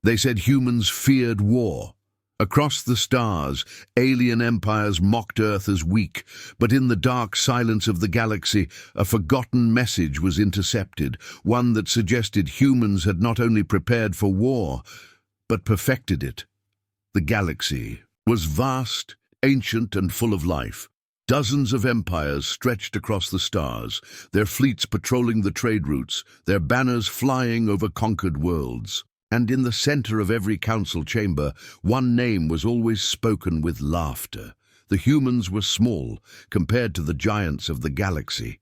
They said humans feared war. Across the stars, alien empires mocked Earth as weak, but in the dark silence of the galaxy, a forgotten message was intercepted, one that suggested humans had not only prepared for war, but perfected it. The galaxy was vast, ancient, and full of life. Dozens of empires stretched across the stars, their fleets patrolling the trade routes, their banners flying over conquered worlds. And in the center of every council chamber, one name was always spoken with laughter. The humans were small compared to the giants of the galaxy.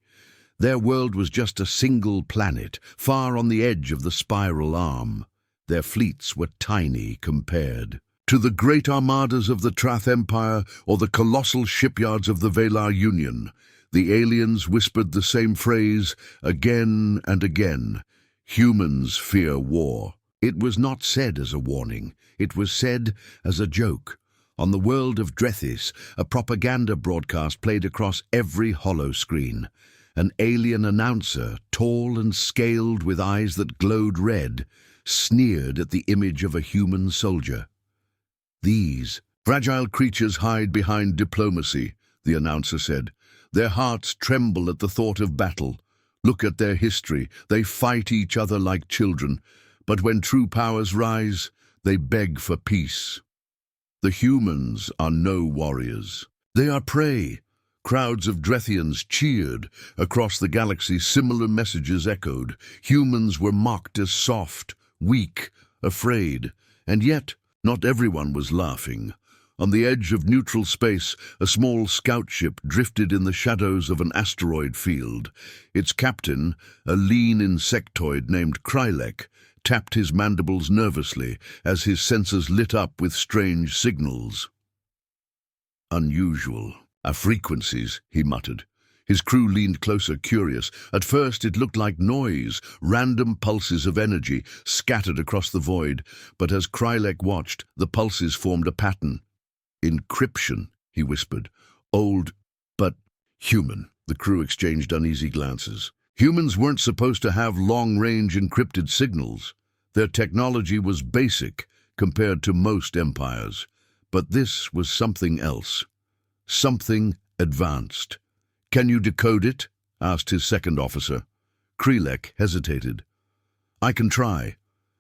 Their world was just a single planet, far on the edge of the spiral arm. Their fleets were tiny compared to the great armadas of the Trath Empire or the colossal shipyards of the Velar Union. The aliens whispered the same phrase again and again: humans fear war. It was not said as a warning, it was said as a joke. On the world of Drethis, a propaganda broadcast played across every hollow screen. An alien announcer, tall and scaled with eyes that glowed red, sneered at the image of a human soldier. "These fragile creatures hide behind diplomacy," the announcer said. "Their hearts tremble at the thought of battle. Look at their history. They fight each other like children. But when true powers rise, they beg for peace. The humans are no warriors. They are prey." Crowds of Drethians cheered. Across the galaxy, similar messages echoed. Humans were mocked as soft, weak, afraid. And yet, not everyone was laughing. On the edge of neutral space, a small scout ship drifted in the shadows of an asteroid field. Its captain, a lean insectoid named Krylek, tapped his mandibles nervously as his sensors lit up with strange signals. "Unusual. Frequencies," he muttered. His crew leaned closer, curious. At first it looked like noise, random pulses of energy scattered across the void, but as Krylek watched, the pulses formed a pattern. "Encryption," he whispered. "Old, but human." The crew exchanged uneasy glances. Humans weren't supposed to have long-range encrypted signals. Their technology was basic compared to most empires. But this was something else. Something advanced. "Can you decode it?" asked his second officer. Krylek hesitated. "I can try."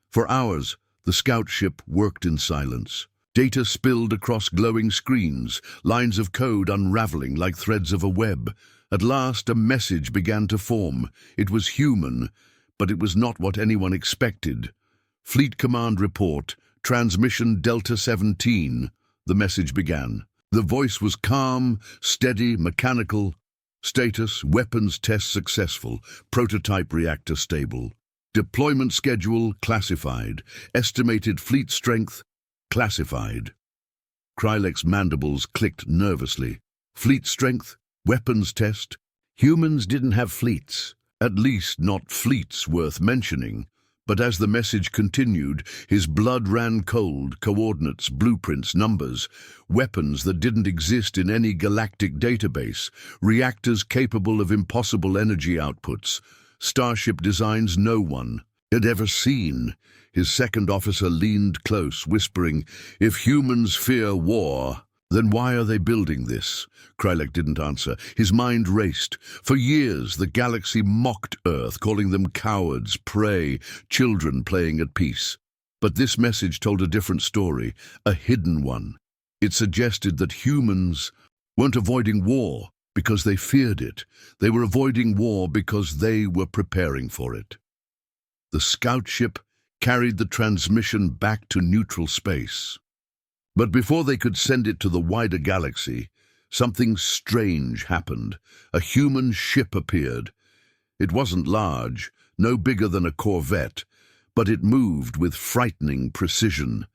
For hours, the scout ship worked in silence. Data spilled across glowing screens, lines of code unraveling like threads of a web. At last, a message began to form. It was human, but it was not what anyone expected. "Fleet Command Report, Transmission Delta 17, the message began. The voice was calm, steady, mechanical. Status: weapons test successful. Prototype reactor stable. Deployment schedule classified. Estimated fleet strength classified. Krylek's mandibles clicked nervously. Fleet strength? Weapons test? Humans didn't have fleets. At least not fleets worth mentioning. But as the message continued, his blood ran cold. Coordinates, blueprints, numbers. Weapons that didn't exist in any galactic database. Reactors capable of impossible energy outputs. Starship designs no one had ever seen. His second officer leaned close, whispering, "If humans fear war, then why are they building this?" Krylek didn't answer. His mind raced. For years, the galaxy mocked Earth, calling them cowards, prey, children playing at peace. But this message told a different story, a hidden one. It suggested that humans weren't avoiding war because they feared it. They were avoiding war because they were preparing for it. The scout ship carried the transmission back to neutral space. But before they could send it to the wider galaxy, something strange happened. A human ship appeared. It wasn't large, no bigger than a corvette, but it moved with frightening precision.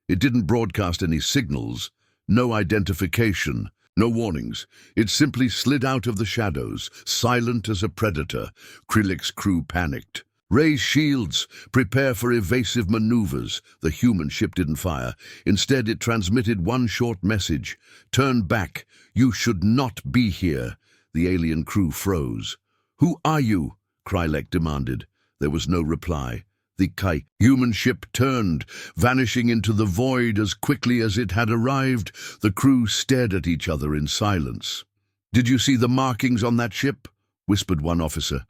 It didn't broadcast any signals, no identification, no warnings. It simply slid out of the shadows, silent as a predator. Krylek's crew panicked. "Raise shields, prepare for evasive maneuvers." The human ship didn't fire. Instead, it transmitted one short message. "Turn back. You should not be here." The alien crew froze. "Who are you?" Krylek demanded. There was no reply. The human ship turned, vanishing into the void as quickly as it had arrived. The crew stared at each other in silence. "Did you see the markings on that ship?" whispered one officer.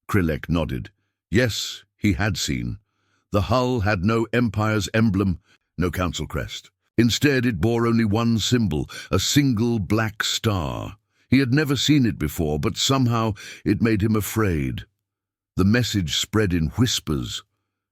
Krillek nodded. Yes, he had seen. The hull had no Empire's emblem, no council crest. Instead, it bore only one symbol, a single black star. He had never seen it before, but somehow it made him afraid. The message spread in whispers,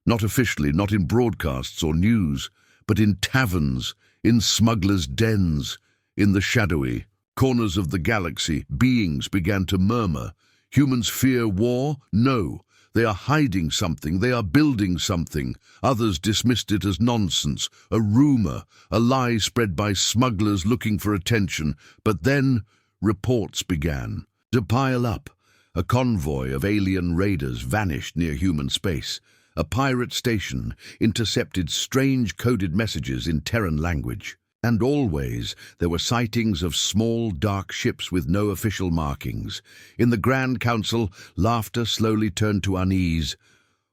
not officially, not in broadcasts or news, but in taverns, in smugglers' dens, in the shadowy corners of the galaxy. Beings began to murmur. Humans fear war? No. They are hiding something, they are building something. Others dismissed it as nonsense, a rumor, a lie spread by smugglers looking for attention. But then reports began to pile up. A convoy of alien raiders vanished near human space. A pirate station intercepted strange coded messages in Terran language. And always there were sightings of small, dark ships with no official markings. In the Grand Council, laughter slowly turned to unease.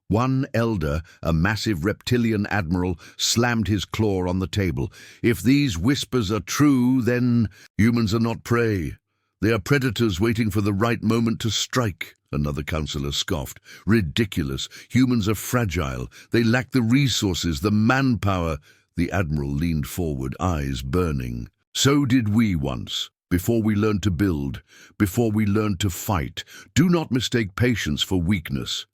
One elder, a massive reptilian admiral, slammed his claw on the table. "If these whispers are true, then humans are not prey. They are predators waiting for the right moment to strike," another councillor scoffed. "Ridiculous. Humans are fragile. They lack the resources, the manpower." The admiral leaned forward, eyes burning. "So did we once, before we learned to build, before we learned to fight. Do not mistake patience for weakness."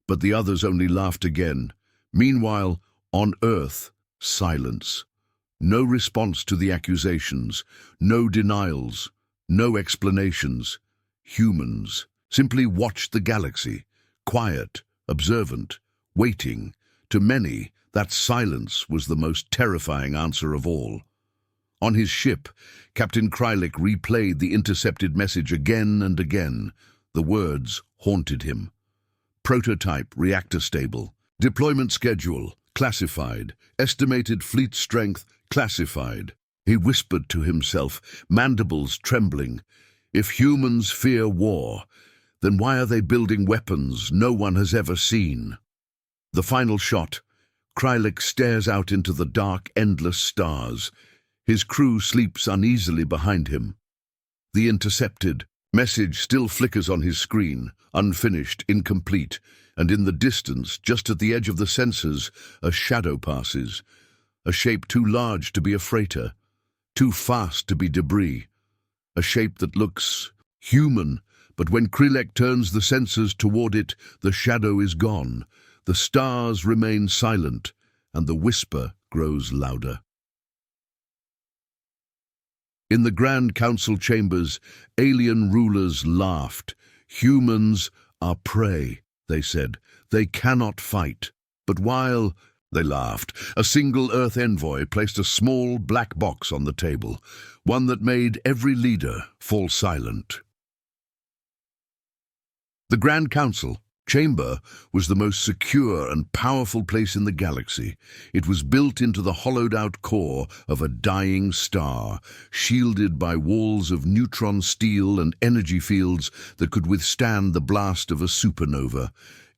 But the others only laughed again. Meanwhile, on Earth, silence. No response to the accusations, no denials, no explanations. Humans simply watched the galaxy, quiet, observant, waiting. To many, that silence was the most terrifying answer of all. On his ship, Captain Krylek replayed the intercepted message again and again. The words haunted him. Prototype reactor stable. Deployment schedule classified. Estimated fleet strength classified. He whispered to himself, mandibles trembling. If humans fear war, then why are they building weapons no one has ever seen? The final shot. Krylek stares out into the dark, endless stars. His crew sleeps uneasily behind him. The intercepted message still flickers on his screen, unfinished, incomplete, and in the distance, just at the edge of the sensors, a shadow passes, a shape too large to be a freighter, too fast to be debris, a shape that looks human, but when Krylek turns the sensors toward it, the shadow is gone. The stars remain silent, and the whisper grows louder. In the Grand Council chambers, alien rulers laughed. "Humans are prey," they said. "They cannot fight." But while they laughed, a single Earth envoy placed a small black box on the table, one that made every leader fall silent. The Grand Council chamber was the most secure and powerful place in the galaxy. It was built into the hollowed-out core of a dying star, shielded by walls of neutron steel and energy fields that could withstand the blast of a supernova.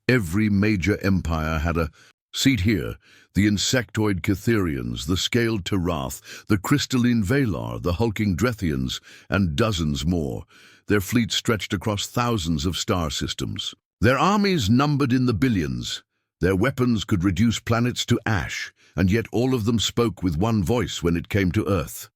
Every major empire had a seat here. The insectoid Catherians, the scaled Terath, the crystalline Valar, the hulking Drethians, and dozens more. Their fleet stretched across thousands of star systems. Their armies numbered in the billions. Their weapons could reduce planets to ash, and yet all of them spoke with one voice when it came to Earth.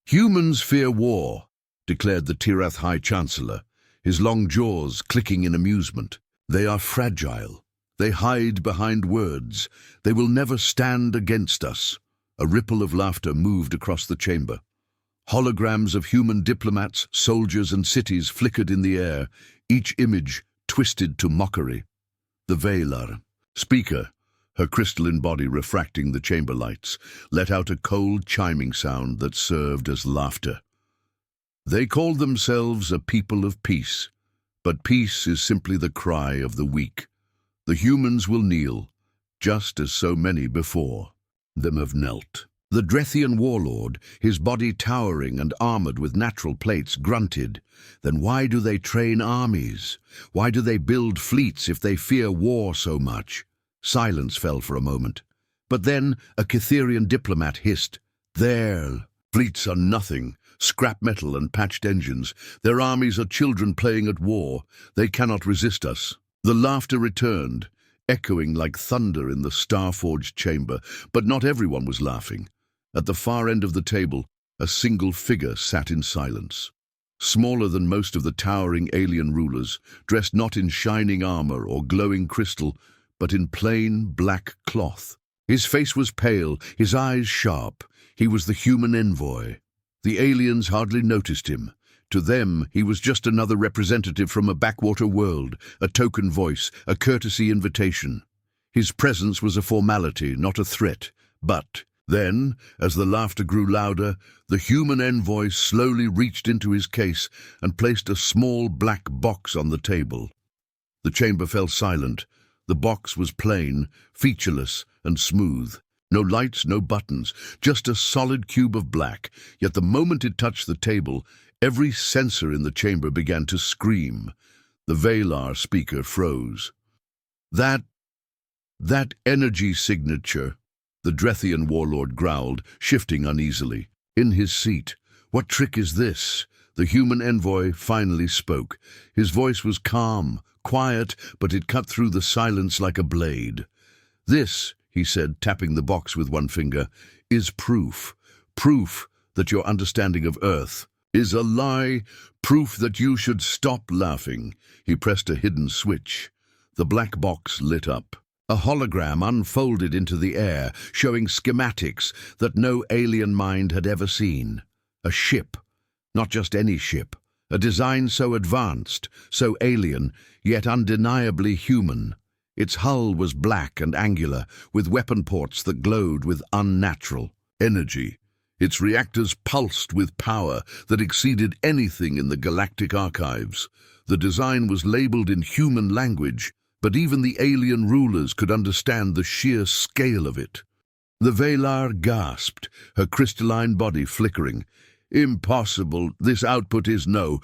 "Humans fear war," declared the Tirath High Chancellor, his long jaws clicking in amusement. "They are fragile. They hide behind words. They will never stand against us." A ripple of laughter moved across the chamber. Holograms of human diplomats, soldiers, and cities flickered in the air, each image twisted to mockery. The Valar speaker, her crystalline body refracting the chamber lights, let out a cold chiming sound that served as laughter. They called themselves a people of peace, but peace is simply the cry of the weak. The humans will kneel, just as so many before them have knelt. The Drethian warlord, his body towering and armored with natural plates, grunted. Then why do they train armies? Why do they build fleets if they fear war so much? Silence fell for a moment. But then a Cytherian diplomat hissed, "Their fleets are nothing, scrap metal and patched engines. Their armies are children playing at war. They cannot resist us." The laughter returned, echoing like thunder in the star-forged chamber, but not everyone was laughing. At the far end of the table, a single figure sat in silence. Smaller than most of the towering alien rulers, dressed not in shining armor or glowing crystal, but in plain black cloth. His face was pale, his eyes sharp. He was the human envoy. The aliens hardly noticed him. To them, he was just another representative from a backwater world, a token voice, a courtesy invitation. His presence was a formality, not a threat. But then, as the laughter grew louder, the human envoy slowly reached into his case and placed a small black box on the table. The chamber fell silent. The box was plain, featureless, and smooth. No lights, no buttons, just a solid cube of black. Yet the moment it touched the table, every sensor in the chamber began to scream. The Velar speaker froze. That energy signature, the Drethian warlord growled, shifting uneasily. In his seat, "What trick is this?" The human envoy finally spoke. His voice was calm, quiet, but it cut through the silence like a blade. "This," he said, tapping the box with one finger, "is proof. Proof that your understanding of Earth is a lie. Proof that you should stop laughing." He pressed a hidden switch. The black box lit up. A hologram unfolded into the air, showing schematics that no alien mind had ever seen. A ship. Not just any ship. A design so advanced, so alien, yet undeniably human. Its hull was black and angular, with weapon ports that glowed with unnatural energy. Its reactors pulsed with power that exceeded anything in the galactic archives. The design was labeled in human language, but even the alien rulers could understand the sheer scale of it. The Velar gasped, her crystalline body flickering. "Impossible. This output is no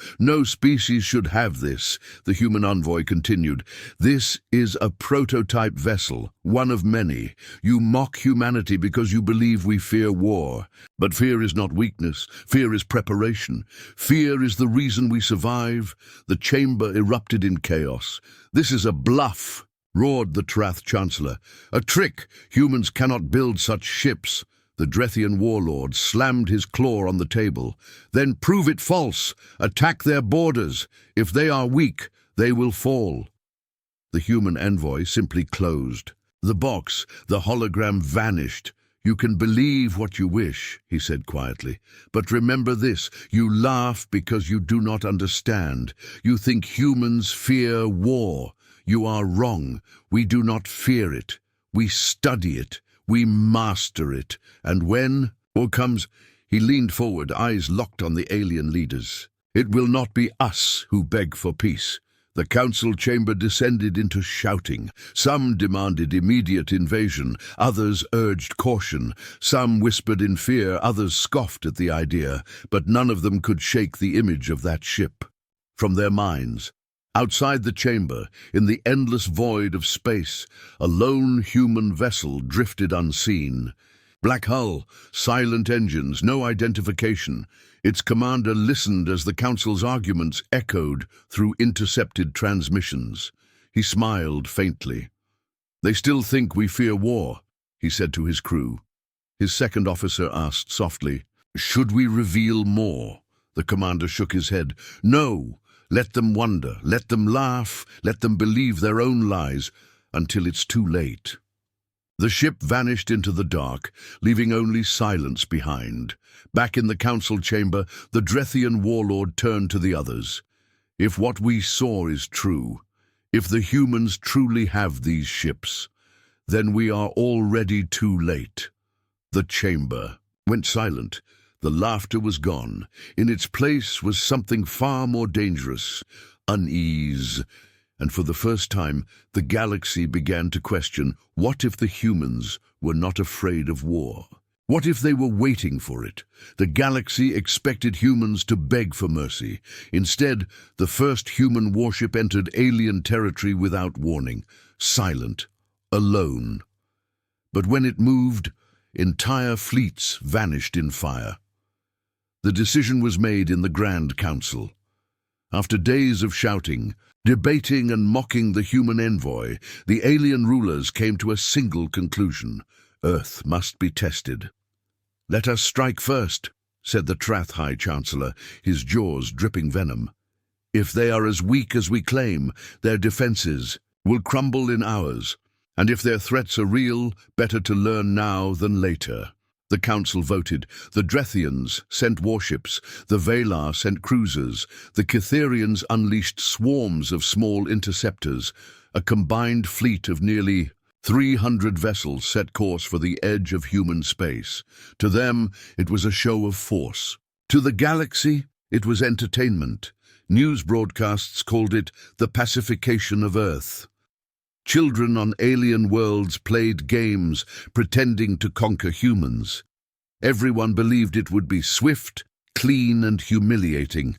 species should have this," the human envoy continued. "This is a prototype vessel, one of many. You mock humanity because you believe we fear war. But fear is not weakness. Fear is preparation. Fear is the reason we survive." The chamber erupted in chaos. "This is a bluff," roared the Trath Chancellor. "A trick. Humans cannot build such ships." The Drethian warlord slammed his claw on the table. "Then prove it false. Attack their borders. If they are weak, they will fall." The human envoy simply closed. The box, the hologram, vanished. "You can believe what you wish," he said quietly. "But remember this, you laugh because you do not understand. You think humans fear war. You are wrong. We do not fear it. We study it. We master it. And when war comes," he leaned forward, eyes locked on the alien leaders, "it will not be us who beg for peace." The council chamber descended into shouting. Some demanded immediate invasion, others urged caution. Some whispered in fear, others scoffed at the idea, but none of them could shake the image of that ship from their minds. Outside the chamber, in the endless void of space, a lone human vessel drifted unseen. Black hull, silent engines, no identification. Its commander listened as the council's arguments echoed through intercepted transmissions. He smiled faintly. "They still think we fear war," he said to his crew. His second officer asked softly, "Should we reveal more?" The commander shook his head. "No. Let them wonder, let them laugh, let them believe their own lies, until it's too late." The ship vanished into the dark, leaving only silence behind. Back in the council chamber, the Drethian warlord turned to the others. "If what we saw is true, if the humans truly have these ships, then we are already too late." The chamber went silent. The laughter was gone. In its place was something far more dangerous, unease. And for the first time, the galaxy began to question, what if the humans were not afraid of war? What if they were waiting for it? The galaxy expected humans to beg for mercy. Instead, the first human warship entered alien territory without warning, silent, alone. But when it moved, entire fleets vanished in fire. The decision was made in the Grand Council. After days of shouting, debating and mocking the human envoy, the alien rulers came to a single conclusion: Earth must be tested. "Let us strike first," said the Trath High Chancellor, his jaws dripping venom. "If they are as weak as we claim, their defenses will crumble in hours. And if their threats are real, better to learn now than later." The council voted. The Drethians sent warships, the Valar sent cruisers, the Cytherians unleashed swarms of small interceptors. A combined fleet of nearly 300 vessels set course for the edge of human space. To them, it was a show of force. To the galaxy, it was entertainment. News broadcasts called it the pacification of Earth. Children on alien worlds played games, pretending to conquer humans. Everyone believed it would be swift, clean, and humiliating.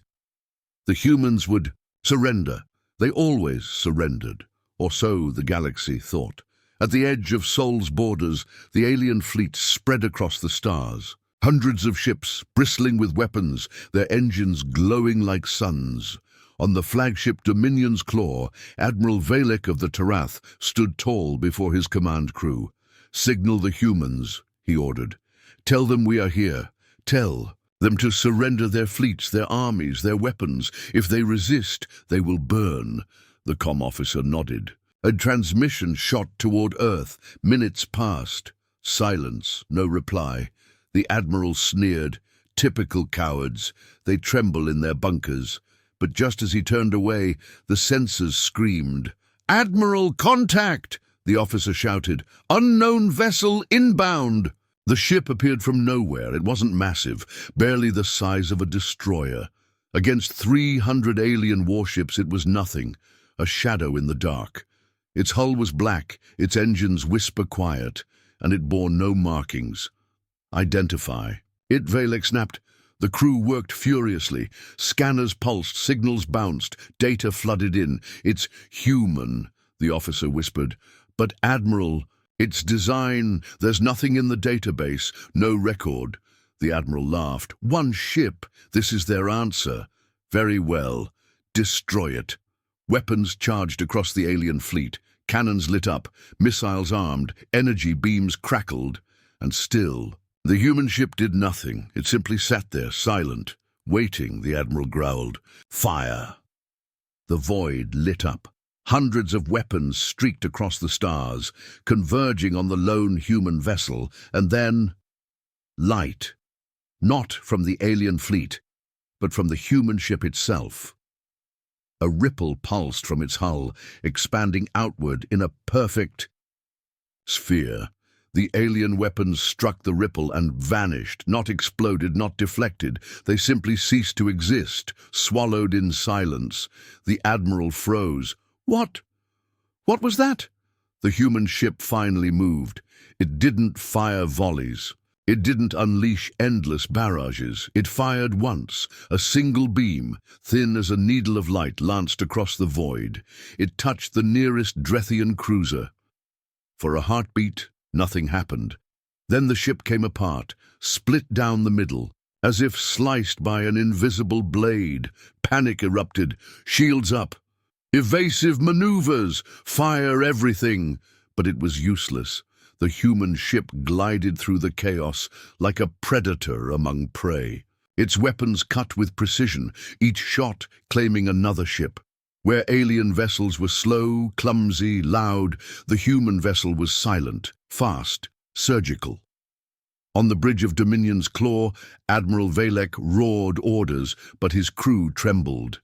The humans would surrender. They always surrendered, or so the galaxy thought. At the edge of Sol's borders, the alien fleet spread across the stars. Hundreds of ships, bristling with weapons, their engines glowing like suns. On the flagship Dominion's Claw, Admiral Valek of the Tarath stood tall before his command crew. "Signal the humans," he ordered. "Tell them we are here. Tell them to surrender their fleets, their armies, their weapons. If they resist, they will burn." The comm officer nodded. A transmission shot toward Earth. Minutes passed. Silence, no reply. The Admiral sneered. "Typical cowards. They tremble in their bunkers." But just as he turned away, the sensors screamed. "Admiral, contact!" the officer shouted. "Unknown vessel inbound!" The ship appeared from nowhere. It wasn't massive, barely the size of a destroyer. Against 300 alien warships, it was nothing, a shadow in the dark. Its hull was black, its engines whisper quiet, and it bore no markings. "Identify." "It," Valek snapped. The crew worked furiously. Scanners pulsed, signals bounced, data flooded in. "It's human," the officer whispered. "But Admiral, its design, there's nothing in the database, no record." The Admiral laughed. "One ship, this is their answer." "Very well. Destroy it." Weapons charged across the alien fleet. Cannons lit up, missiles armed, energy beams crackled. And still, the human ship did nothing. It simply sat there, silent, waiting, the Admiral growled. "Fire!" The void lit up. Hundreds of weapons streaked across the stars, converging on the lone human vessel, and then light. Not from the alien fleet, but from the human ship itself. A ripple pulsed from its hull, expanding outward in a perfect sphere. The alien weapons struck the ripple and vanished, not exploded, not deflected. They simply ceased to exist, swallowed in silence. The Admiral froze. "What? What was that?" The human ship finally moved. It didn't fire volleys. It didn't unleash endless barrages. It fired once. A single beam, thin as a needle of light, lanced across the void. It touched the nearest Drethian cruiser. For a heartbeat, nothing happened. Then the ship came apart, split down the middle, as if sliced by an invisible blade. Panic erupted. "Shields up! Evasive maneuvers! Fire everything!" But it was useless. The human ship glided through the chaos like a predator among prey. Its weapons cut with precision, each shot claiming another ship. Where alien vessels were slow, clumsy, loud, the human vessel was silent, fast, surgical. On the bridge of Dominion's Claw, Admiral Valek roared orders, but his crew trembled.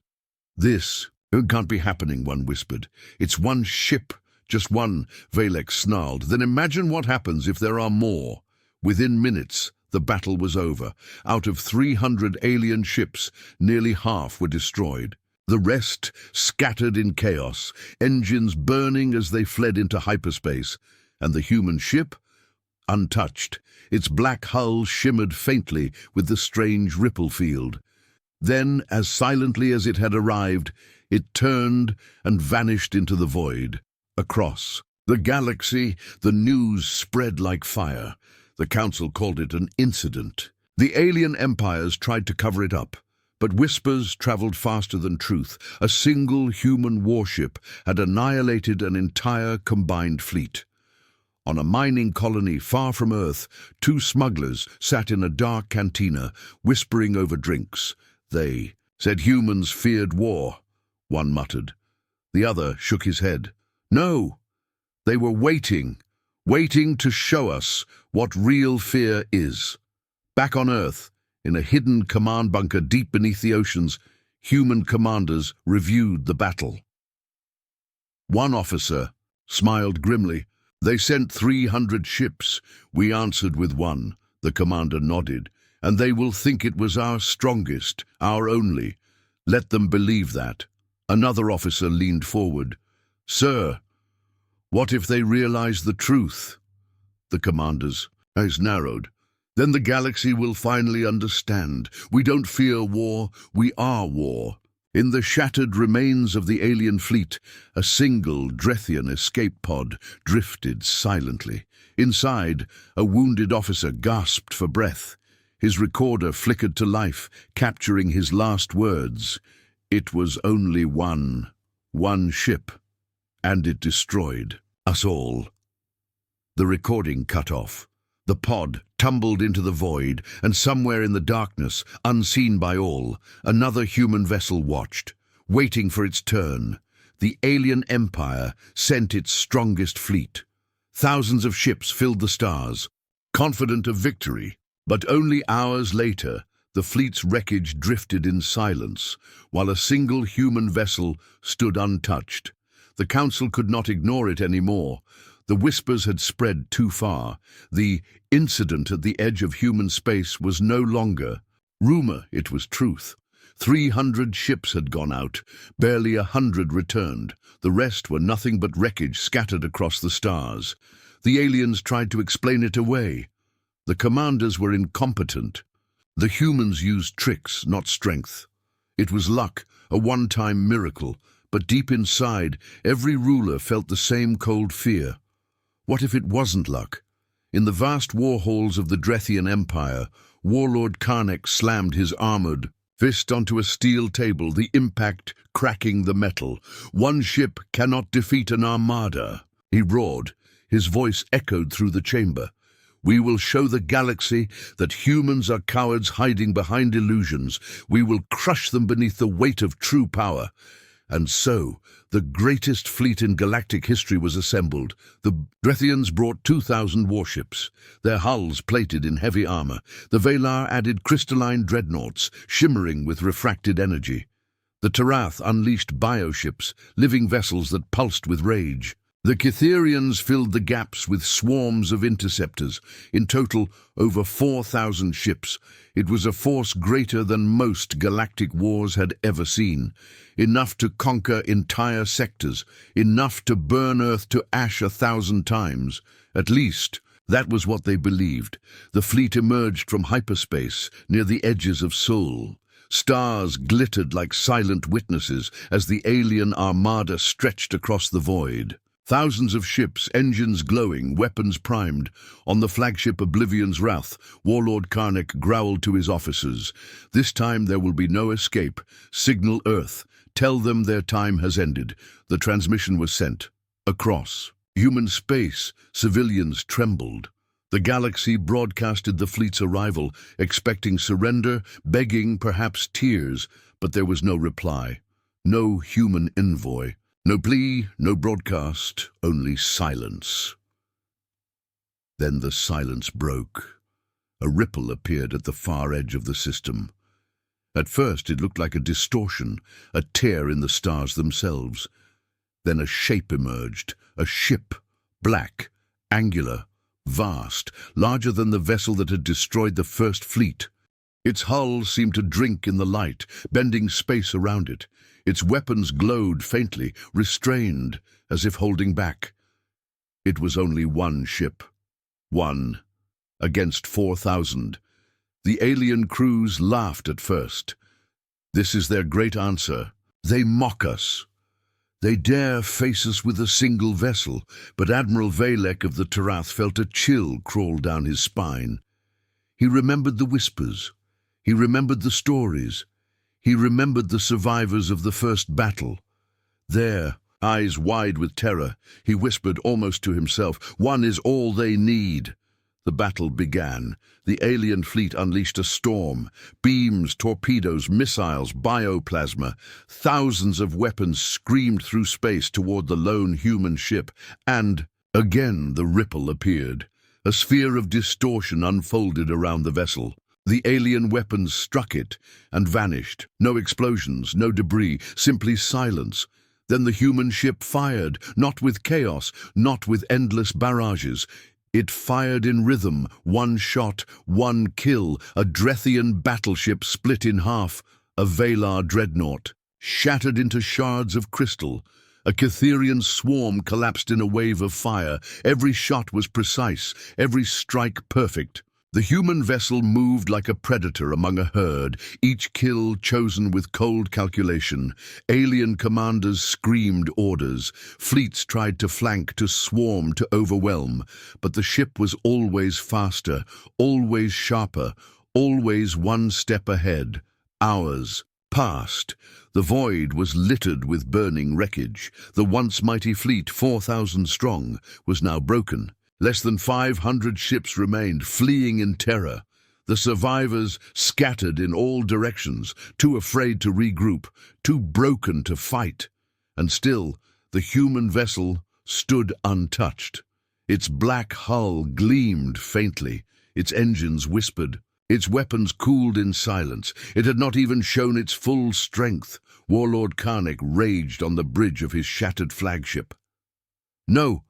"This can't be happening," one whispered. "It's one ship. Just one," Valek snarled. "Then imagine what happens if there are more." Within minutes, the battle was over. Out of 300 alien ships, nearly half were destroyed. The rest scattered in chaos, engines burning as they fled into hyperspace, and the human ship, untouched. Its black hull shimmered faintly with the strange ripple field. Then, as silently as it had arrived, it turned and vanished into the void. Across The galaxy, the news spread like fire. The council called it an incident. The alien empires tried to cover it up, but whispers traveled faster than truth. A single human warship had annihilated an entire combined fleet. On a mining colony far from Earth, two smugglers sat in a dark cantina, whispering over drinks. They said humans feared war, one muttered. The other shook his head. No, they were waiting to show us what real fear is. Back on Earth, in a hidden command bunker deep beneath the oceans, human commanders reviewed the battle. One officer smiled grimly. They sent 300 ships. We answered with one. The commander nodded. And they will think it was our strongest, our only. Let them believe that. Another officer leaned forward. Sir, what if they realize the truth? The commander's eyes narrowed. Then the galaxy will finally understand. We don't fear war, we are war. In the shattered remains of the alien fleet, a single Drethian escape pod drifted silently. Inside, a wounded officer gasped for breath. His recorder flickered to life, capturing his last words. It was only one ship, and it destroyed us all. The recording cut off. The pod tumbled into the void, and somewhere in the darkness, unseen by all, another human vessel watched, waiting for its turn. The alien empire sent its strongest fleet. Thousands of ships filled the stars, confident of victory. But only hours later, the fleet's wreckage drifted in silence, while a single human vessel stood untouched. The council could not ignore it anymore. The whispers had spread too far. The incident at the edge of human space was no longer rumor, it was truth. 300 ships had gone out, barely 100 returned. The rest were nothing but wreckage scattered across the stars. The aliens tried to explain it away. The commanders were incompetent. The humans used tricks, not strength. It was luck, a one-time miracle, but deep inside, every ruler felt the same cold fear. What if it wasn't luck? In the vast war halls of the Drethian Empire, Warlord Karnak slammed his armored fist onto a steel table, the impact cracking the metal. One ship cannot defeat an armada, he roared. His voice echoed through the chamber. We will show the galaxy that humans are cowards hiding behind illusions. We will crush them beneath the weight of true power. And so, the greatest fleet in galactic history was assembled. The Drethians brought 2,000 warships, their hulls plated in heavy armor. The Valar added crystalline dreadnoughts, shimmering with refracted energy. The Tarath unleashed bioships, living vessels that pulsed with rage. The Kitherians filled the gaps with swarms of interceptors. In total, over 4,000 ships. It was a force greater than most galactic wars had ever seen. Enough to conquer entire sectors. Enough to burn Earth to ash 1,000 times. At least, that was what they believed. The fleet emerged from hyperspace near the edges of Sol. Stars glittered like silent witnesses as the alien armada stretched across the void. Thousands of ships, engines glowing, weapons primed. On the flagship Oblivion's Wrath, Warlord Karnak growled to his officers. This time there will be no escape. Signal Earth. Tell them their time has ended. The transmission was sent. Across human space, civilians trembled. The galaxy broadcasted the fleet's arrival, expecting surrender, begging, perhaps tears, but there was no reply. No human envoy. No plea, no broadcast, only silence. Then the silence broke. A ripple appeared at the far edge of the system. At first it looked like a distortion, a tear in the stars themselves. Then a shape emerged, a ship, black, angular, vast, larger than the vessel that had destroyed the first fleet. Its hull seemed to drink in the light, bending space around it. Its weapons glowed faintly, restrained, as if holding back. It was only one ship. One, against 4,000. The alien crews laughed at first. This is their great answer. They mock us. They dare face us with a single vessel, but Admiral Valek of the Tarath felt a chill crawl down his spine. He remembered the whispers. He remembered the stories. He remembered the survivors of the first battle. There, eyes wide with terror, he whispered almost to himself, "One is all they need." The battle began. The alien fleet unleashed a storm. Beams, torpedoes, missiles, bioplasma. Thousands of weapons screamed through space toward the lone human ship. And, again, the ripple appeared. A sphere of distortion unfolded around the vessel. The alien weapons struck it and vanished. No explosions, no debris, simply silence. Then the human ship fired, not with chaos, not with endless barrages. It fired in rhythm, one shot, one kill. A Drethian battleship split in half, a Valar dreadnought, shattered into shards of crystal. A Catherian swarm collapsed in a wave of fire. Every shot was precise, every strike perfect. The human vessel moved like a predator among a herd, each kill chosen with cold calculation. Alien commanders screamed orders. Fleets tried to flank, to swarm, to overwhelm. But the ship was always faster, always sharper, always one step ahead. Hours passed. The void was littered with burning wreckage. The once mighty fleet, 4,000 strong, was now broken. Less than 500 ships remained, fleeing in terror. The survivors scattered in all directions, too afraid to regroup, too broken to fight. And still, the human vessel stood untouched. Its black hull gleamed faintly. Its engines whispered. Its weapons cooled in silence. It had not even shown its full strength. Warlord Karnak raged on the bridge of his shattered flagship. "No!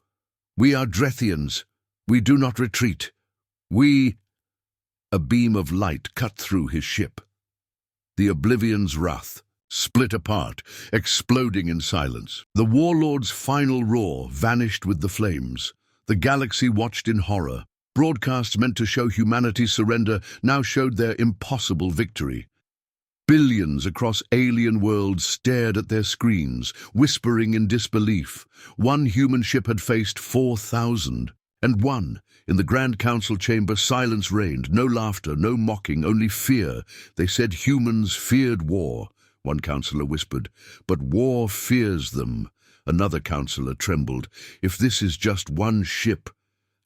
We are Drethians. We do not retreat. We—" A beam of light cut through his ship. The Oblivion's wrath split apart, exploding in silence. The warlord's final roar vanished with the flames. The galaxy watched in horror. Broadcasts meant to show humanity's surrender now showed their impossible victory. Billions across alien worlds stared at their screens, whispering in disbelief. One human ship had faced 4,000. And one. In the Grand Council chamber, silence reigned. No laughter, no mocking, only fear. They said humans feared war, one counselor whispered. But war fears them. Another counselor trembled. If this is just one ship,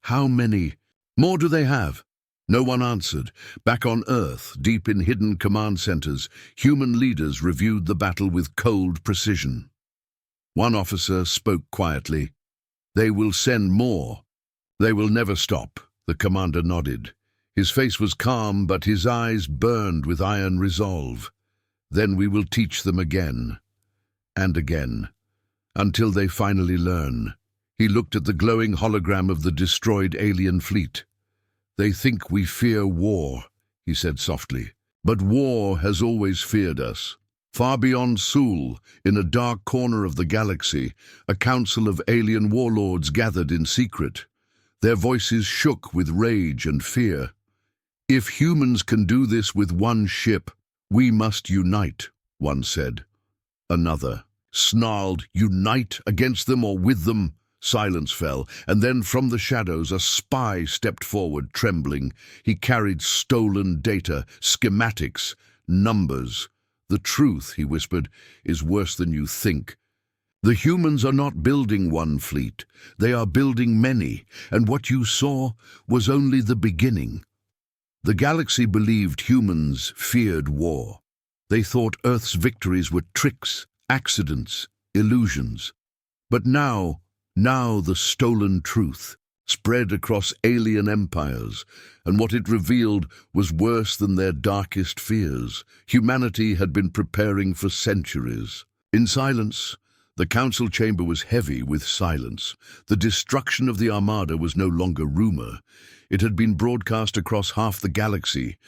how many more do they have? No one answered. Back on Earth, deep in hidden command centers, human leaders reviewed the battle with cold precision. One officer spoke quietly. "They will send more. They will never stop." The commander nodded. His face was calm, but his eyes burned with iron resolve. "Then we will teach them again, and again, until they finally learn." He looked at the glowing hologram of the destroyed alien fleet. "They think we fear war," he said softly. "But war has always feared us." Far beyond Sul, in a dark corner of the galaxy, a council of alien warlords gathered in secret. Their voices shook with rage and fear. "If humans can do this with one ship, we must unite," one said. Another snarled, "Unite against them or with them?" Silence fell, and then from the shadows a spy stepped forward, trembling. He carried stolen data, schematics, numbers. "The truth," he whispered, "is worse than you think. The humans are not building one fleet. They are building many, and what you saw was only the beginning." The galaxy believed humans feared war. They thought Earth's victories were tricks, accidents, illusions. But now the stolen truth spread across alien empires, and what it revealed was worse than their darkest fears. Humanity had been preparing for centuries. In silence, the council chamber was heavy with silence. The destruction of the Armada was no longer rumor. It had been broadcast across half the galaxy.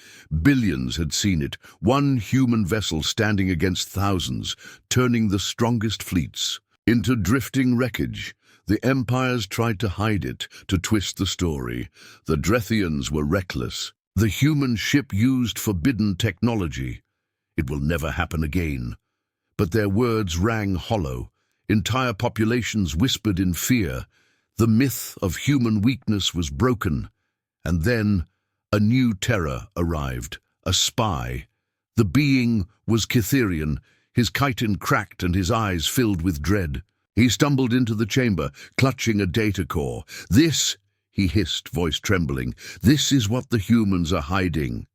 Billions had seen it, one human vessel standing against thousands, turning the strongest fleets into drifting wreckage. The empires tried to hide it, to twist the story. The Drethians were reckless. The human ship used forbidden technology. It will never happen again. But their words rang hollow. Entire populations whispered in fear. The myth of human weakness was broken. And then a new terror arrived, a spy. The being was Cytherean, his chitin cracked and his eyes filled with dread. He stumbled into the chamber, clutching a data core. "This," he hissed, voice trembling, "this is what the humans are hiding."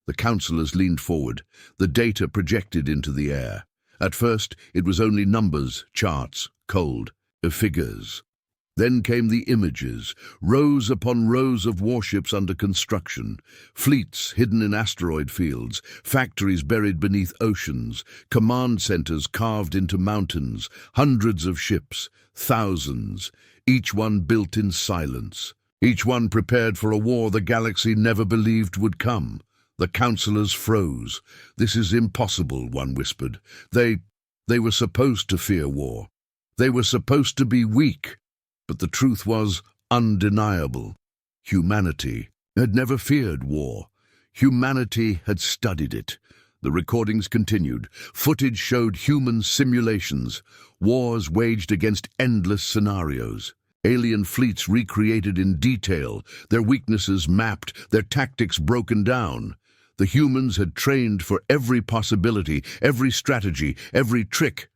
The councillors leaned forward, the data projected into the air. At first, it was only numbers, charts, cold, figures. Then came the images, rows upon rows of warships under construction, fleets hidden in asteroid fields, factories buried beneath oceans, command centers carved into mountains, hundreds of ships, thousands, each one built in silence, each one prepared for a war the galaxy never believed would come. The councillors froze. "This is impossible," one whispered. They were supposed to fear war. They were supposed to be weak. But the truth was undeniable. Humanity had never feared war. Humanity had studied it. The recordings continued. Footage showed human simulations, wars waged against endless scenarios. Alien fleets recreated in detail, their weaknesses mapped, their tactics broken down. The humans had trained for every possibility, every strategy, every trick.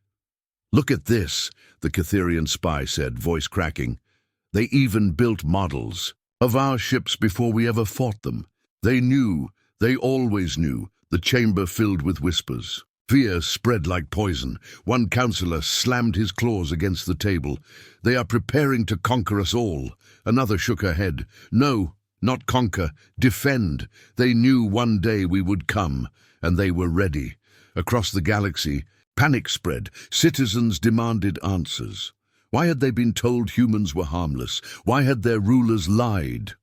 "Look at this," the Cytherean spy said, voice cracking. "They even built models of our ships before we ever fought them." They knew, they always knew, the chamber filled with whispers. Fear spread like poison. One councillor slammed his claws against the table. "They are preparing to conquer us all." Another shook her head. "No, not conquer, defend." They knew one day we would come, and they were ready. Across the galaxy, panic spread. Citizens demanded answers. Why had they been told humans were harmless? Why had their rulers lied?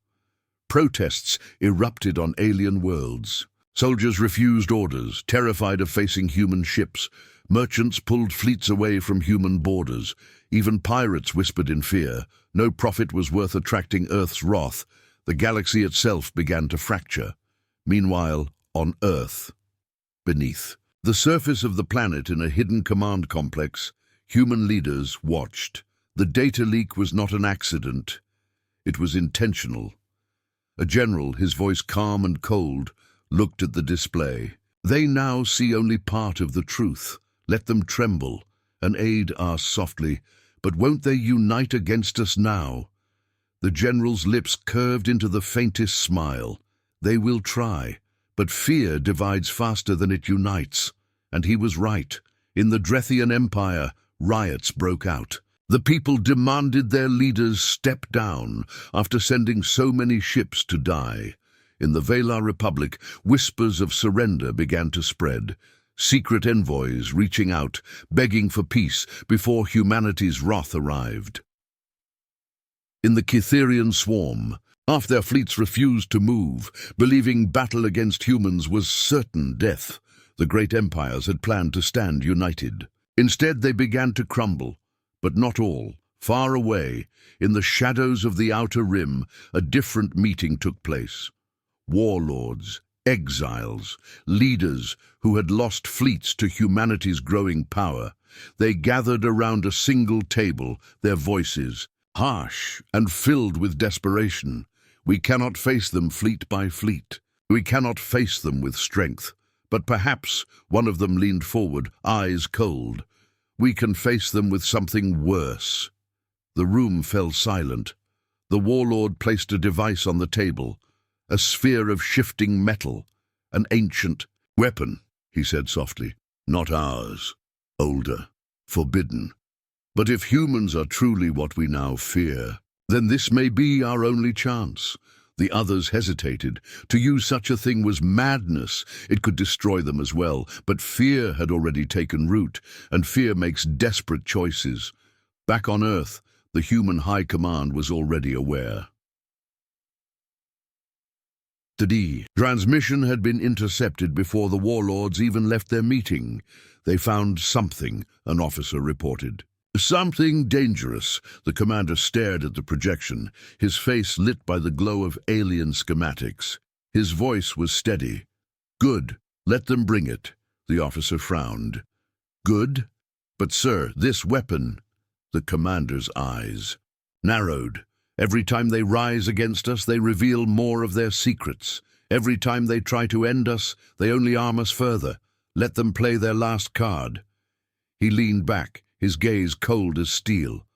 Protests erupted on alien worlds. Soldiers refused orders, terrified of facing human ships. Merchants pulled fleets away from human borders. Even pirates whispered in fear. No profit was worth attracting Earth's wrath. The galaxy itself began to fracture. Meanwhile, on Earth, beneath the surface of the planet in a hidden command complex, human leaders watched. The data leak was not an accident. It was intentional. A general, his voice calm and cold, looked at the display. "They now see only part of the truth. Let them tremble." An aide asked softly, "But won't they unite against us now?" The general's lips curved into the faintest smile. "They will try. But fear divides faster than it unites." And he was right. In the Drethian Empire, riots broke out. The people demanded their leaders step down after sending so many ships to die. In the Valar Republic, whispers of surrender began to spread. Secret envoys reaching out, begging for peace before humanity's wrath arrived. In the Cytherean swarm, half their fleets refused to move, believing battle against humans was certain death. The great empires had planned to stand united. Instead, they began to crumble. But not all. Far away, in the shadows of the Outer Rim, a different meeting took place. Warlords, exiles, leaders who had lost fleets to humanity's growing power. They gathered around a single table, their voices harsh and filled with desperation. We cannot face them fleet by fleet. We cannot face them with strength. But perhaps, one of them leaned forward, eyes cold, we can face them with something worse. The room fell silent. The warlord placed a device on the table, a sphere of shifting metal, an ancient weapon, he said softly. Not ours. Older. Forbidden. But if humans are truly what we now fear, then this may be our only chance. The others hesitated. To use such a thing was madness. It could destroy them as well. But fear had already taken root, and fear makes desperate choices. Back on Earth, the human high command was already aware. The transmission had been intercepted before the warlords even left their meeting. They found something, an officer reported. Something dangerous. The commander stared at the projection, his face lit by the glow of alien schematics. His voice was steady. Good. Let them bring it. The officer frowned. Good? But sir, this weapon. The commander's eyes narrowed. Every time they rise against us, they reveal more of their secrets. Every time they try to end us, they only arm us further. Let them play their last card. He leaned back, his gaze cold as steel.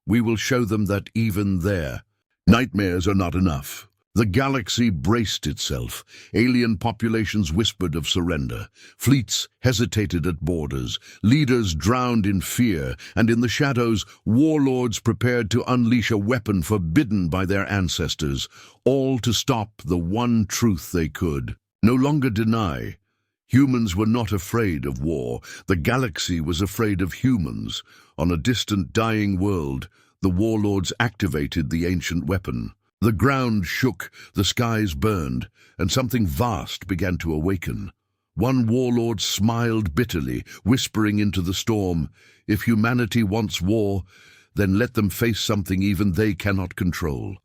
We will show them that even their nightmares are not enough. The galaxy braced itself. Alien populations whispered of surrender. Fleets hesitated at borders. Leaders drowned in fear, and in the shadows, warlords prepared to unleash a weapon forbidden by their ancestors, all to stop the one truth they could no longer deny. Humans were not afraid of war. The galaxy was afraid of humans. On a distant, dying world, the warlords activated the ancient weapon. The ground shook, the skies burned, and something vast began to awaken. One warlord smiled bitterly, whispering into the storm, "If humanity wants war, then let them face something even they cannot control."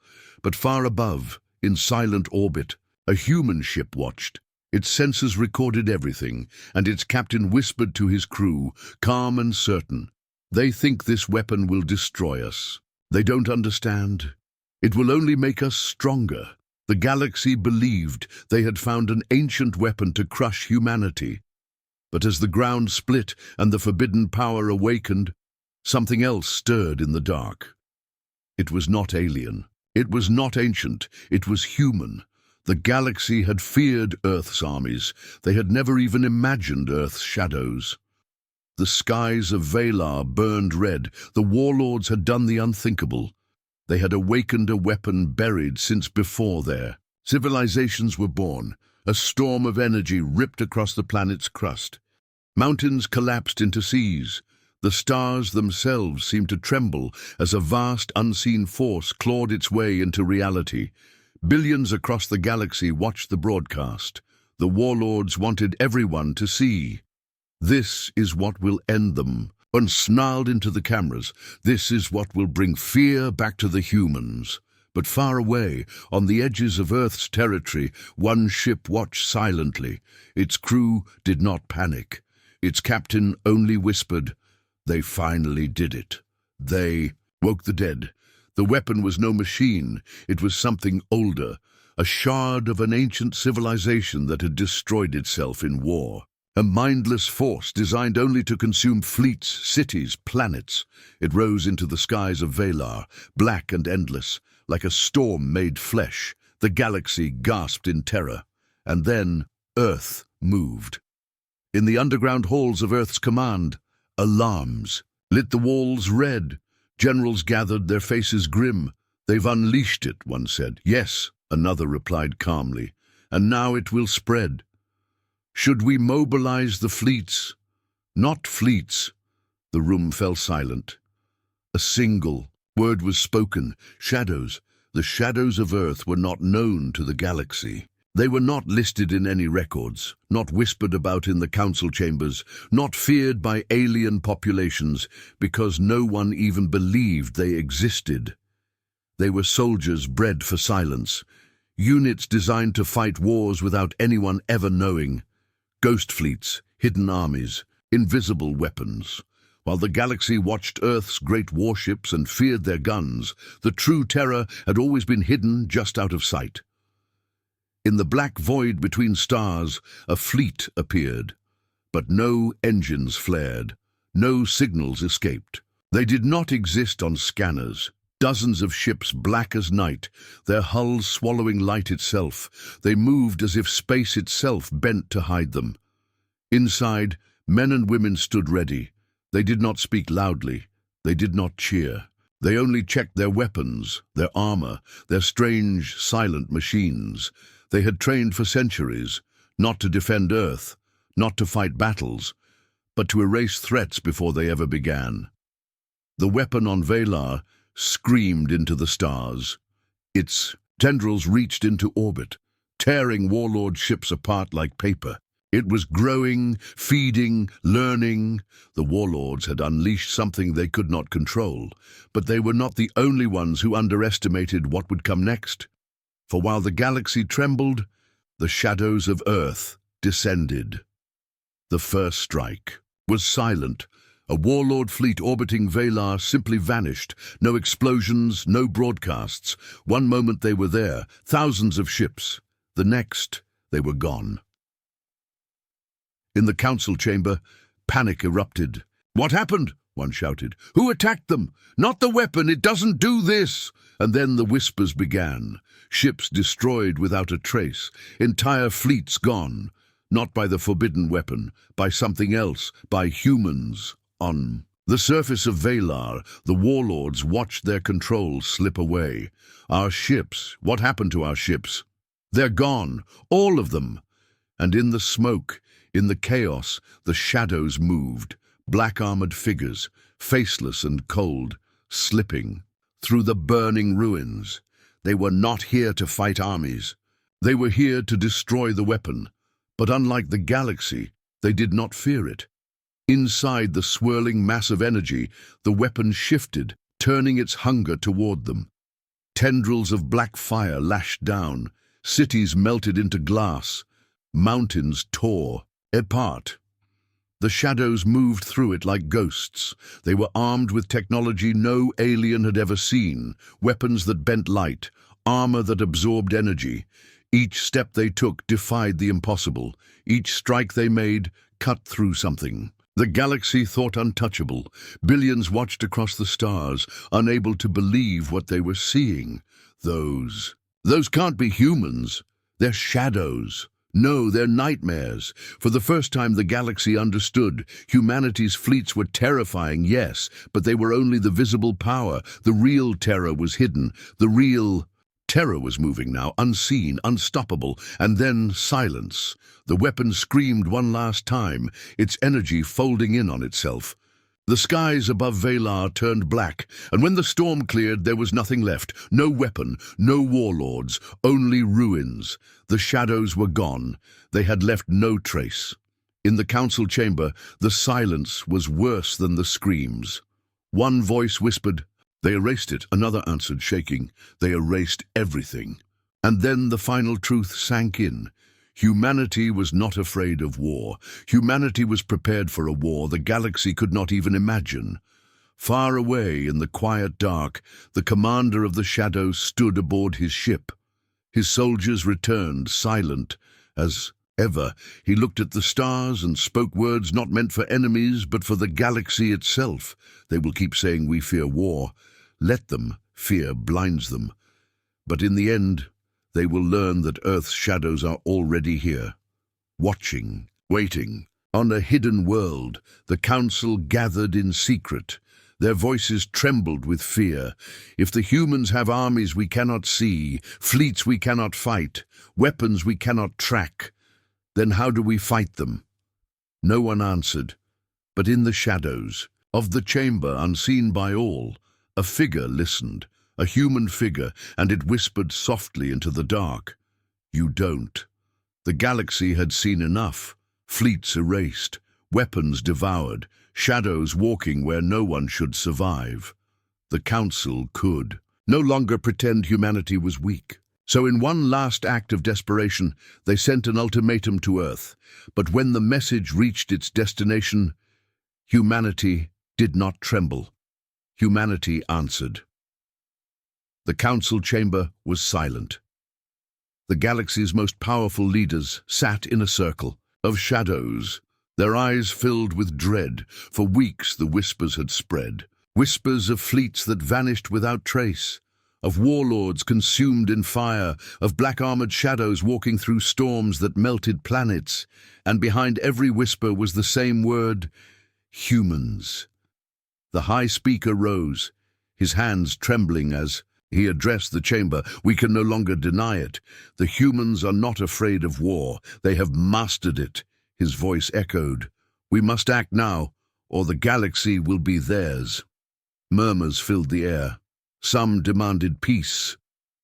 But far above, in silent orbit, a human ship watched. Its sensors recorded everything, and its captain whispered to his crew, calm and certain, "They think this weapon will destroy us. They don't understand. It will only make us stronger." The galaxy believed they had found an ancient weapon to crush humanity. But as the ground split and the forbidden power awakened, something else stirred in the dark. It was not alien. It was not ancient. It was human. The galaxy had feared Earth's armies. They had never even imagined Earth's shadows. The skies of Valar burned red. The warlords had done the unthinkable. They had awakened a weapon buried since before there. Civilizations were born. A storm of energy ripped across the planet's crust. Mountains collapsed into seas. The stars themselves seemed to tremble as a vast, unseen force clawed its way into reality. Billions across the galaxy watched the broadcast. The warlords wanted everyone to see. "This is what will end them," and snarled into the cameras. "This is what will bring fear back to the humans." But far away, on the edges of Earth's territory, one ship watched silently. Its crew did not panic. Its captain only whispered, "They finally did it. They woke the dead." The weapon was no machine. It was something older, a shard of an ancient civilization that had destroyed itself in war. A mindless force designed only to consume fleets, cities, planets. It rose into the skies of Valar, black and endless, like a storm made flesh. The galaxy gasped in terror. And then Earth moved. In the underground halls of Earth's command, alarms lit the walls red. Generals gathered, their faces grim. "They've unleashed it," one said. "Yes," another replied calmly. "And now it will spread." "Should we mobilize the fleets?" "Not fleets." The room fell silent. A single word was spoken. Shadows. The shadows of Earth were not known to the galaxy. They were not listed in any records, not whispered about in the council chambers, not feared by alien populations, because no one even believed they existed. They were soldiers bred for silence, units designed to fight wars without anyone ever knowing. Ghost fleets, hidden armies, invisible weapons. While the galaxy watched Earth's great warships and feared their guns, the true terror had always been hidden just out of sight. In the black void between stars, a fleet appeared, but no engines flared, no signals escaped. They did not exist on scanners. Dozens of ships black as night, their hulls swallowing light itself. They moved as if space itself bent to hide them. Inside, men and women stood ready. They did not speak loudly. They did not cheer. They only checked their weapons, their armor, their strange, silent machines. They had trained for centuries, not to defend Earth, not to fight battles, but to erase threats before they ever began. The weapon on Valar screamed into the stars. Its tendrils reached into orbit, tearing warlord ships apart like paper. It was growing, feeding, learning. The warlords had unleashed something they could not control, but they were not the only ones who underestimated what would come next. For while the galaxy trembled, the shadows of Earth descended. The first strike was silent, A warlord fleet orbiting Valar simply vanished. No explosions, no broadcasts. One moment they were there, thousands of ships. The next, they were gone. In the council chamber, panic erupted. "What happened?" one shouted. "Who attacked them? Not the weapon, it doesn't do this!" And then the whispers began. Ships destroyed without a trace, entire fleets gone. Not by the forbidden weapon, by something else, by humans. On the surface of Valar, the warlords watched their control slip away. Our ships, what happened to our ships? They're gone, all of them. And in the smoke, in the chaos, the shadows moved. Black-armored figures, faceless and cold, slipping through the burning ruins. They were not here to fight armies. They were here to destroy the weapon. But unlike the galaxy, they did not fear it. Inside the swirling mass of energy, the weapon shifted, turning its hunger toward them. Tendrils of black fire lashed down. Cities melted into glass. Mountains tore apart. The shadows moved through it like ghosts. They were armed with technology no alien had ever seen, weapons that bent light, armor that absorbed energy. Each step they took defied the impossible. Each strike they made cut through something. The galaxy thought untouchable. Billions watched across the stars, unable to believe what they were seeing. Those can't be humans. They're shadows. No, they're nightmares. For the first time the galaxy understood. Humanity's fleets were terrifying, yes, but they were only the visible power. The real terror was hidden. The real terror was moving now, unseen, unstoppable. And then silence. The weapon screamed one last time, its energy folding in on itself. The skies above Valar turned black, and when the storm cleared, there was nothing left. No weapon, no warlords, only ruins. The shadows were gone. They had left no trace. In the council chamber, the silence was worse than the screams. One voice whispered, "They erased it," another answered, shaking. "They erased everything." And then the final truth sank in. Humanity was not afraid of war. Humanity was prepared for a war the galaxy could not even imagine. Far away in the quiet dark, the commander of the shadows stood aboard his ship. His soldiers returned, silent as ever. He looked at the stars and spoke words not meant for enemies, but for the galaxy itself. "They will keep saying we fear war. Let them. Fear blinds them. But in the end, they will learn that Earth's shadows are already here, watching, waiting." On a hidden world, the council gathered in secret. Their voices trembled with fear. "If the humans have armies we cannot see, fleets we cannot fight, weapons we cannot track, then how do we fight them?" No one answered, but in the shadows of the chamber, unseen by all, a figure listened. A human figure, and it whispered softly into the dark. "You don't." The galaxy had seen enough. Fleets erased, weapons devoured, shadows walking where no one should survive. The council could no longer pretend humanity was weak. So in one last act of desperation, they sent an ultimatum to Earth. But when the message reached its destination, humanity did not tremble. Humanity answered. The council chamber was silent. The galaxy's most powerful leaders sat in a circle of shadows, their eyes filled with dread. For weeks the whispers had spread. Whispers of fleets that vanished without trace, of warlords consumed in fire, of black-armored shadows walking through storms that melted planets. And behind every whisper was the same word, humans. The High Speaker rose, his hands trembling as he addressed the chamber. "We can no longer deny it. The humans are not afraid of war. They have mastered it." His voice echoed. "We must act now, or the galaxy will be theirs." Murmurs filled the air. Some demanded peace.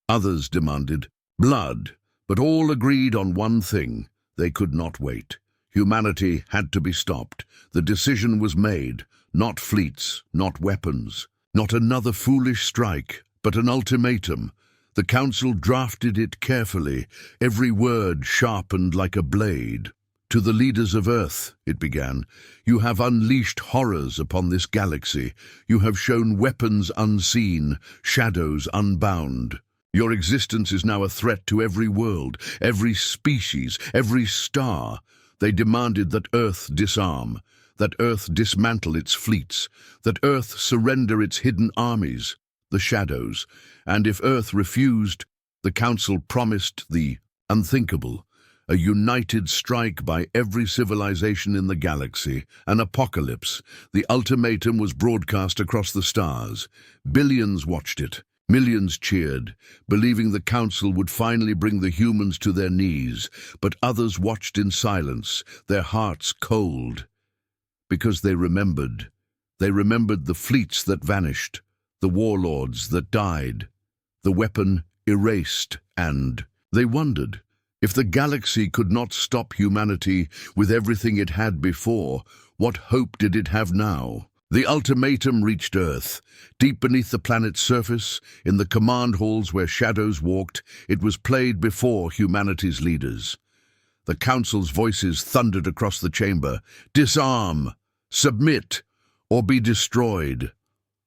Others demanded blood. But all agreed on one thing. They could not wait. Humanity had to be stopped. The decision was made. Not fleets, not weapons, not another foolish strike, but an ultimatum. The council drafted it carefully, every word sharpened like a blade. "To the leaders of Earth," it began, "you have unleashed horrors upon this galaxy. You have shown weapons unseen, shadows unbound. Your existence is now a threat to every world, every species, every star. They demanded that Earth disarm, that Earth dismantle its fleets, that Earth surrender its hidden armies, the shadows. And if Earth refused, the Council promised the unthinkable. A united strike by every civilization in the galaxy, an apocalypse. The ultimatum was broadcast across the stars. Billions watched it. Millions cheered, believing the Council would finally bring the humans to their knees. But others watched in silence, their hearts cold. Because they remembered. They remembered the fleets that vanished, the warlords that died, the weapon erased, and they wondered, if the galaxy could not stop humanity with everything it had before, what hope did it have now? The ultimatum reached Earth. Deep beneath the planet's surface, in the command halls where shadows walked, it was played before humanity's leaders. The Council's voices thundered across the chamber. Disarm, submit, or be destroyed.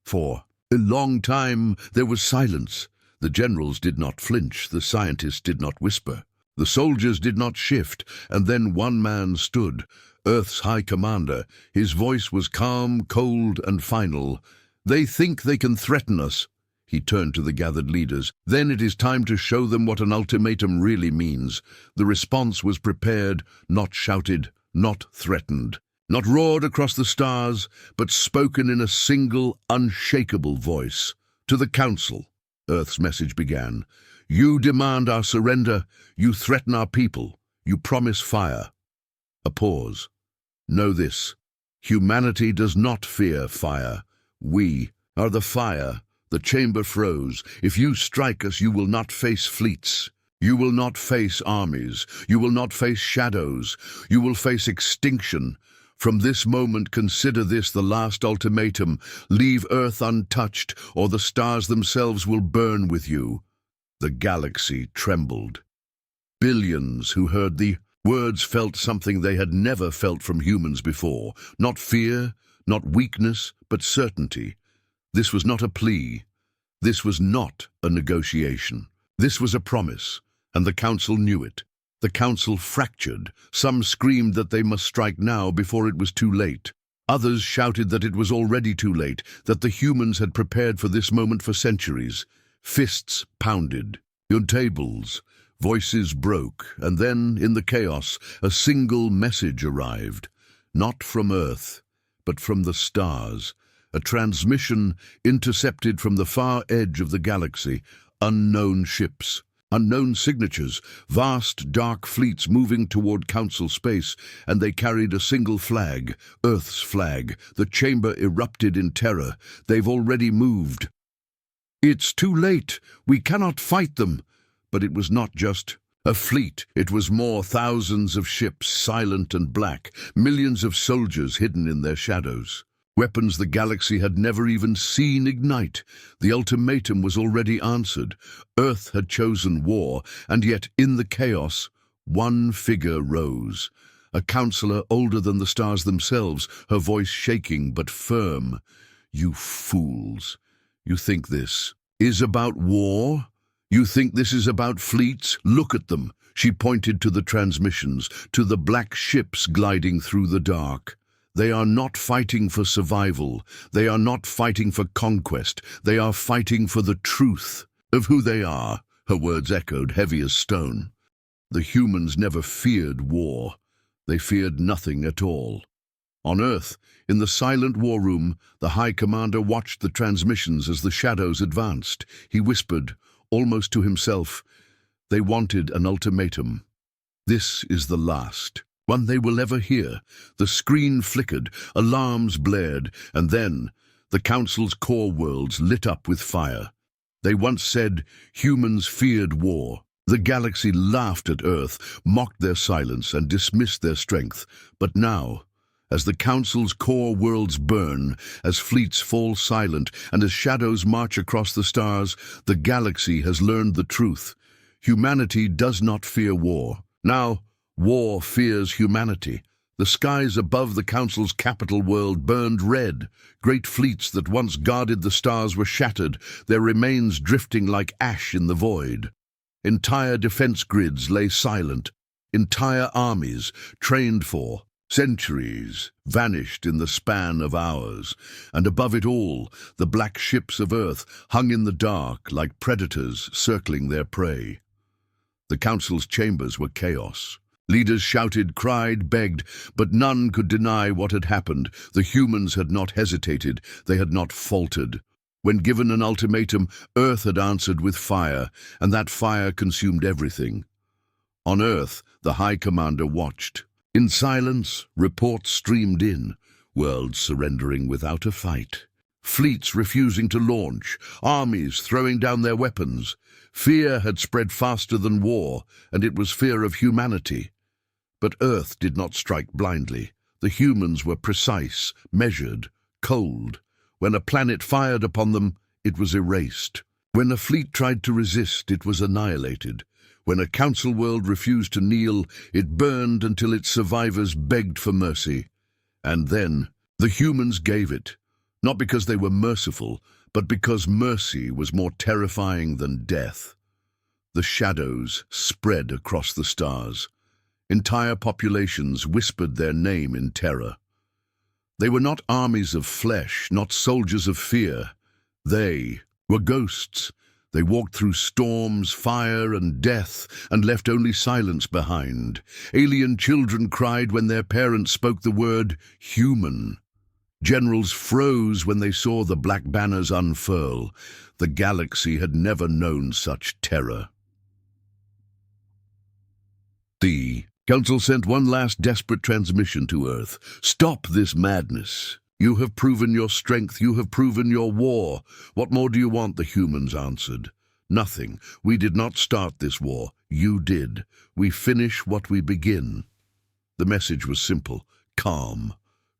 For a long time there was silence. The generals did not flinch, the scientists did not whisper. The soldiers did not shift, and then one man stood, Earth's High Commander. His voice was calm, cold, and final. They think they can threaten us. He turned to the gathered leaders. Then it is time to show them what an ultimatum really means. The response was prepared, not shouted, not threatened, not roared across the stars, but spoken in a single, unshakable voice. To the Council, Earth's message began. You demand our surrender, you threaten our people, you promise fire. A pause. Know this, humanity does not fear fire. We are the fire. The chamber froze. If you strike us, you will not face fleets. You will not face armies. You will not face shadows. You will face extinction. From this moment, consider this the last ultimatum. Leave Earth untouched, or the stars themselves will burn with you. The galaxy trembled. Billions who heard the words felt something they had never felt from humans before. Not fear, not weakness, but certainty. This was not a plea. This was not a negotiation. This was a promise, and the Council knew it. The Council fractured. Some screamed that they must strike now before it was too late. Others shouted that it was already too late, that the humans had prepared for this moment for centuries. Fists pounded. On tables, voices broke, and then, in the chaos, a single message arrived. Not from Earth, but from the stars. A transmission intercepted from the far edge of the galaxy. Unknown ships. Unknown signatures, vast dark fleets moving toward Council space, and they carried a single flag, Earth's flag. The chamber erupted in terror. They've already moved. It's too late. We cannot fight them. But it was not just a fleet. It was more, thousands of ships, silent and black, millions of soldiers hidden in their shadows. Weapons the galaxy had never even seen ignite. The ultimatum was already answered. Earth had chosen war, and yet in the chaos, one figure rose. A counselor older than the stars themselves, her voice shaking but firm. You fools. You think this is about war? You think this is about fleets? Look at them. She pointed to the transmissions, to the black ships gliding through the dark. They are not fighting for survival. They are not fighting for conquest. They are fighting for the truth of who they are. Her words echoed, heavy as stone. The humans never feared war. They feared nothing at all. On Earth, in the silent war room, the High Commander watched the transmissions as the shadows advanced. He whispered, almost to himself, they wanted an ultimatum. This is the last, one they will ever hear. The screen flickered, alarms blared, and then the Council's core worlds lit up with fire. They once said humans feared war. The galaxy laughed at Earth, mocked their silence, and dismissed their strength. But now, as the Council's core worlds burn, as fleets fall silent, and as shadows march across the stars, the galaxy has learned the truth. Humanity does not fear war. Now, War fears humanity. The skies above the Council's capital world burned red. Great fleets that once guarded the stars were shattered, their remains drifting like ash in the void. Entire defense grids lay silent. Entire armies, trained for centuries, vanished in the span of hours. And above it all, the black ships of Earth hung in the dark like predators circling their prey. The Council's chambers were chaos. Leaders shouted, cried, begged, but none could deny what had happened. The humans had not hesitated, they had not faltered. When given an ultimatum, Earth had answered with fire, and that fire consumed everything. On Earth, the High Commander watched. In silence, reports streamed in, worlds surrendering without a fight. Fleets refusing to launch, armies throwing down their weapons. Fear had spread faster than war, and it was fear of humanity. But Earth did not strike blindly. The humans were precise, measured, cold. When a planet fired upon them, it was erased. When a fleet tried to resist, it was annihilated. When a council world refused to kneel, it burned until its survivors begged for mercy. And then, the humans gave it. Not because they were merciful, but because mercy was more terrifying than death. The shadows spread across the stars. Entire populations whispered their name in terror. They were not armies of flesh, not soldiers of fear. They were ghosts. They walked through storms, fire, and death, and left only silence behind. Alien children cried when their parents spoke the word human. Generals froze when they saw the black banners unfurl. The galaxy had never known such terror. The Council sent one last desperate transmission to Earth. Stop this madness. You have proven your strength, you have proven your war. What more do you want, the humans answered. Nothing. We did not start this war. You did. We finish what we begin. The message was simple, calm,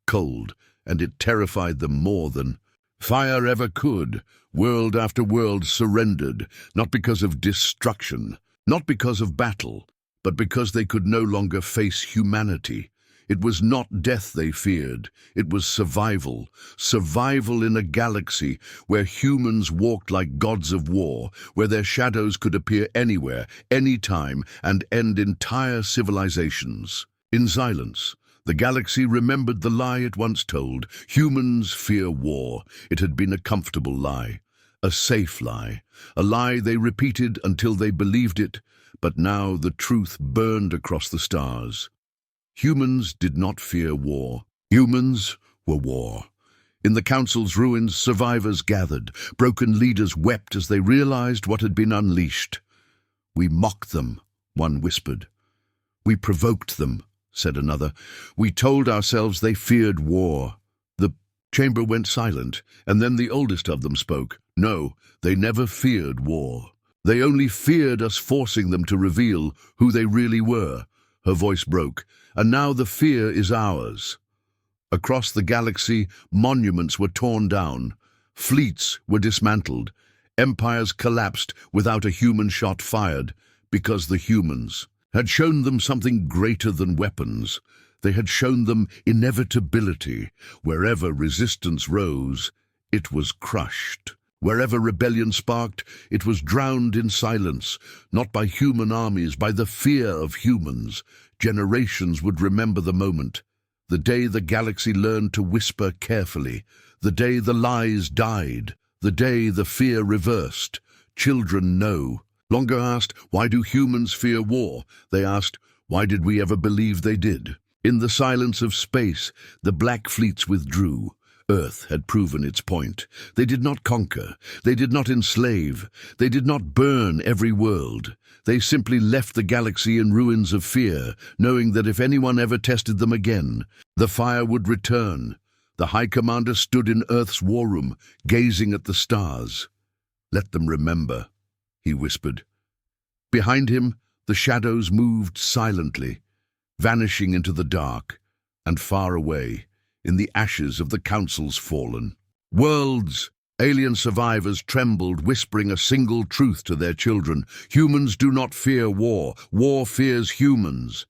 cold, and it terrified them more than fire ever could. World after world surrendered, not because of destruction, not because of battle, but because they could no longer face humanity. It was not death they feared, it was survival. Survival in a galaxy where humans walked like gods of war, where their shadows could appear anywhere, anytime, and end entire civilizations. In silence, the galaxy remembered the lie it once told. Humans fear war. It had been a comfortable lie, a safe lie, a lie they repeated until they believed it, but now the truth burned across the stars. Humans did not fear war. Humans were war. In the Council's ruins, survivors gathered. Broken leaders wept as they realized what had been unleashed. We mocked them, one whispered. We provoked them, said another. We told ourselves they feared war. The chamber went silent, and then the oldest of them spoke. No, they never feared war. They only feared us forcing them to reveal who they really were. Her voice broke, and now the fear is ours. Across the galaxy, monuments were torn down. Fleets were dismantled. Empires collapsed without a human shot fired, because the humans had shown them something greater than weapons. They had shown them inevitability. Wherever resistance rose, it was crushed. Wherever rebellion sparked, it was drowned in silence, not by human armies, by the fear of humans. Generations would remember the moment, the day the galaxy learned to whisper carefully, the day the lies died, the day the fear reversed. Children know. Longer asked, why do humans fear war? They asked, why did we ever believe they did? In the silence of space, the black fleets withdrew. Earth had proven its point. They did not conquer. They did not enslave. They did not burn every world. They simply left the galaxy in ruins of fear, knowing that if anyone ever tested them again, the fire would return. The High Commander stood in Earth's war room, gazing at the stars. Let them remember, he whispered. Behind him, the shadows moved silently, vanishing into the dark, and far away, in the ashes of the Council's fallen. Worlds, alien survivors trembled, whispering a single truth to their children. Humans do not fear war. War fears humans.